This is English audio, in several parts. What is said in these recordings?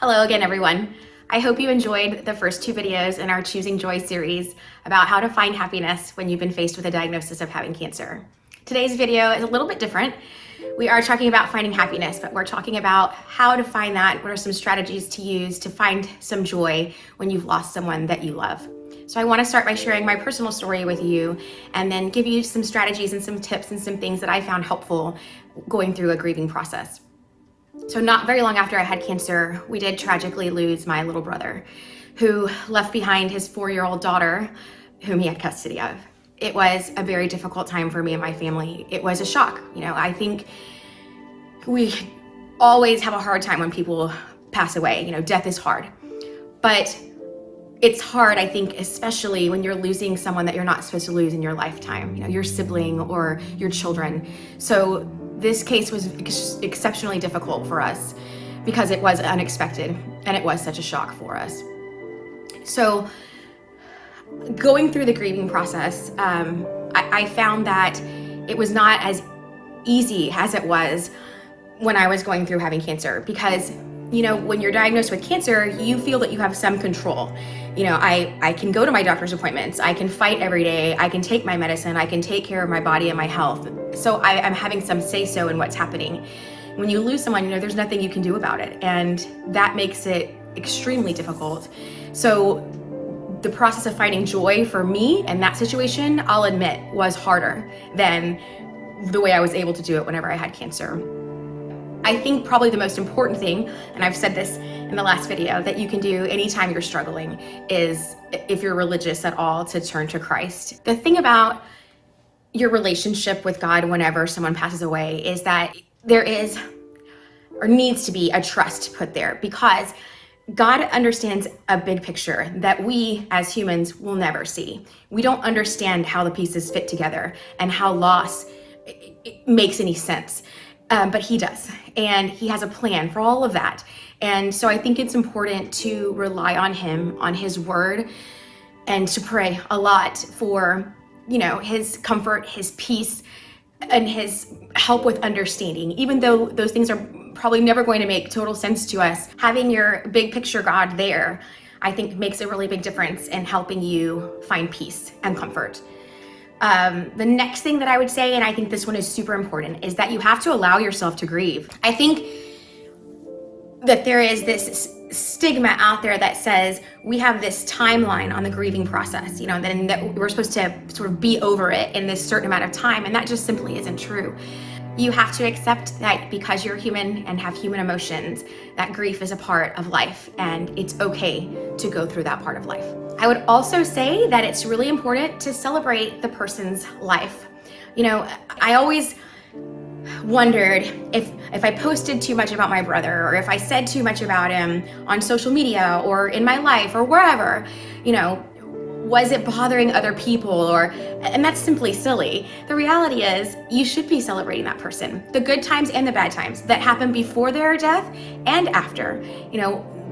Hello again, everyone. I hope you enjoyed the first two videos in our Choosing Joy series about how to find happiness when you've been faced with a diagnosis of having cancer. Today's video is a little bit different. We are talking about finding happiness, but we're talking about how to find that. What are some strategies to use to find some joy when you've lost someone that you love? So I want to start by sharing my personal story with you and then give you some strategies and some tips and some things that I found helpful going through a grieving process. So not very long after I had cancer, we did tragically lose my little brother, who left behind his 4-year-old daughter, whom he had custody of. It was a very difficult time for me and my family. It was a shock. I think we always have a hard time when people pass away. Death is hard. But it's hard, I think, especially when you're losing someone that you're not supposed to lose in your lifetime, your sibling or your children. So this case was exceptionally difficult for us because it was unexpected and it was such a shock for us. So going through the grieving process, I found that it was not as easy as it was when I was going through having cancer because when you're diagnosed with cancer, you feel that you have some control. I can go to my doctor's appointments. I can fight every day. I can take my medicine. I can take care of my body and my health. So I'm having some say-so in what's happening. When you lose someone, there's nothing you can do about it. And that makes it extremely difficult. So the process of finding joy for me in that situation, I'll admit, was harder than the way I was able to do it whenever I had cancer. I think probably the most important thing, and I've said this in the last video, that you can do anytime you're struggling is, if you're religious at all, to turn to Christ. The thing about your relationship with God whenever someone passes away is that there is or needs to be a trust put there, because God understands a big picture that we as humans will never see. We don't understand how the pieces fit together and how loss makes any sense. But he does, and he has a plan for all of that. And so I think it's important to rely on him, on his word, and to pray a lot for, his comfort, his peace, and his help with understanding. Even though those things are probably never going to make total sense to us, having your big picture God there, I think makes a really big difference in helping you find peace and comfort. The next thing that I would say, and I think this one is super important, is that you have to allow yourself to grieve. I think that there is this stigma out there that says we have this timeline on the grieving process, then that we're supposed to sort of be over it in this certain amount of time, and that just simply isn't true. You have to accept that because you're human and have human emotions, that grief is a part of life, and it's okay to go through that part of life. I would also say that it's really important to celebrate the person's life. I always wondered if I posted too much about my brother, or if I said too much about him on social media or in my life or wherever, was it bothering other people, and that's simply silly. The reality is you should be celebrating that person, the good times and the bad times that happen before their death and after.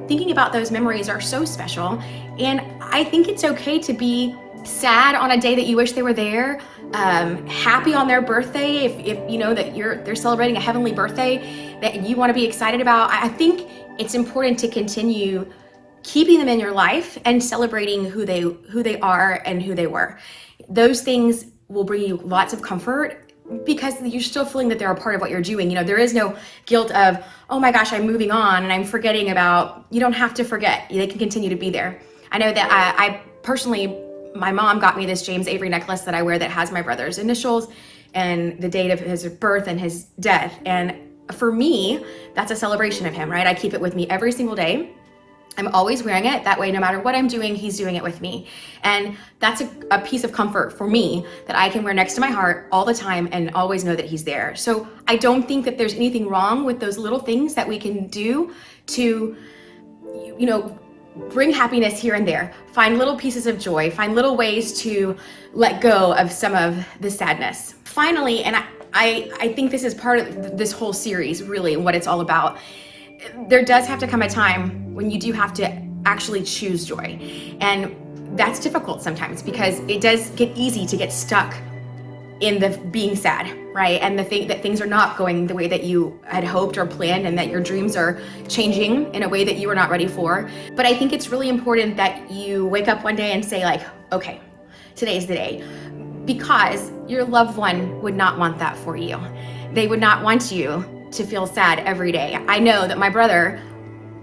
Thinking about those memories are so special, and I think it's okay to be sad on a day that you wish they were there, happy on their birthday if you know that they're celebrating a heavenly birthday that you want to be excited about. I think it's important to continue keeping them in your life and celebrating who they are and who they were. Those things will bring you lots of comfort because you're still feeling that they're a part of what you're doing. There is no guilt of, oh my gosh, I'm moving on and I'm forgetting about. You don't have to forget. They can continue to be there. I know that I personally, my mom got me this James Avery necklace that I wear that has my brother's initials and the date of his birth and his death. And for me, that's a celebration of him, right? I keep it with me every single day. I'm always wearing it. That way, no matter what I'm doing, he's doing it with me. And that's a piece of comfort for me that I can wear next to my heart all the time and always know that he's there. So I don't think that there's anything wrong with those little things that we can do to, bring happiness here and there. Find little pieces of joy, find little ways to let go of some of the sadness. Finally, and I think this is part of this whole series, really, what it's all about. There does have to come a time when you do have to actually choose joy. And that's difficult sometimes because it does get easy to get stuck in the being sad, right? And the thing that things are not going the way that you had hoped or planned, and that your dreams are changing in a way that you were not ready for. But I think it's really important that you wake up one day and say like, okay, today's the day, because your loved one would not want that for you. They would not want you to feel sad every day. I know that my brother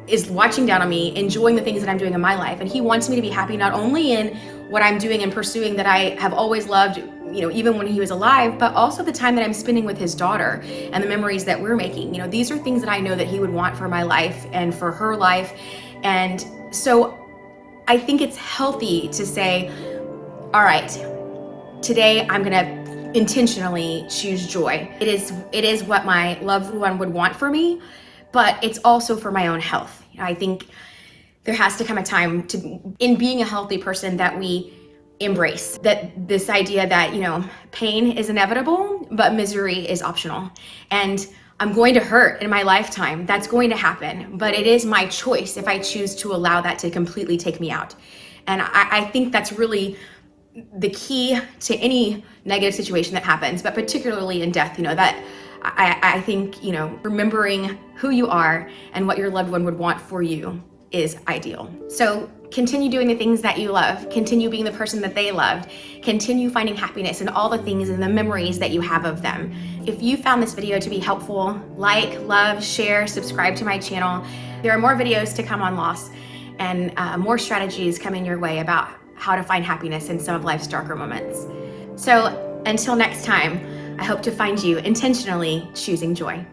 is watching down on me, enjoying the things that I'm doing in my life. And he wants me to be happy, not only in what I'm doing and pursuing that I have always loved, even when he was alive, but also the time that I'm spending with his daughter and the memories that we're making. These are things that I know that he would want for my life and for her life. And so I think it's healthy to say, all right, today I'm gonna intentionally choose joy. It is what my loved one would want for me, but it's also for my own health. I think there has to come a time in being a healthy person, that we embrace that this idea that, pain is inevitable, but misery is optional. And I'm going to hurt in my lifetime. That's going to happen, but it is my choice if I choose to allow that to completely take me out. And I think that's really the key to any negative situation that happens, but particularly in death, that I think, remembering who you are and what your loved one would want for you is ideal. So continue doing the things that you love, continue being the person that they loved, continue finding happiness in all the things and the memories that you have of them. If you found this video to be helpful, like, love, share, subscribe to my channel. There are more videos to come on loss, and more strategies coming your way about how to find happiness in some of life's darker moments. So until next time, I hope to find you intentionally choosing joy.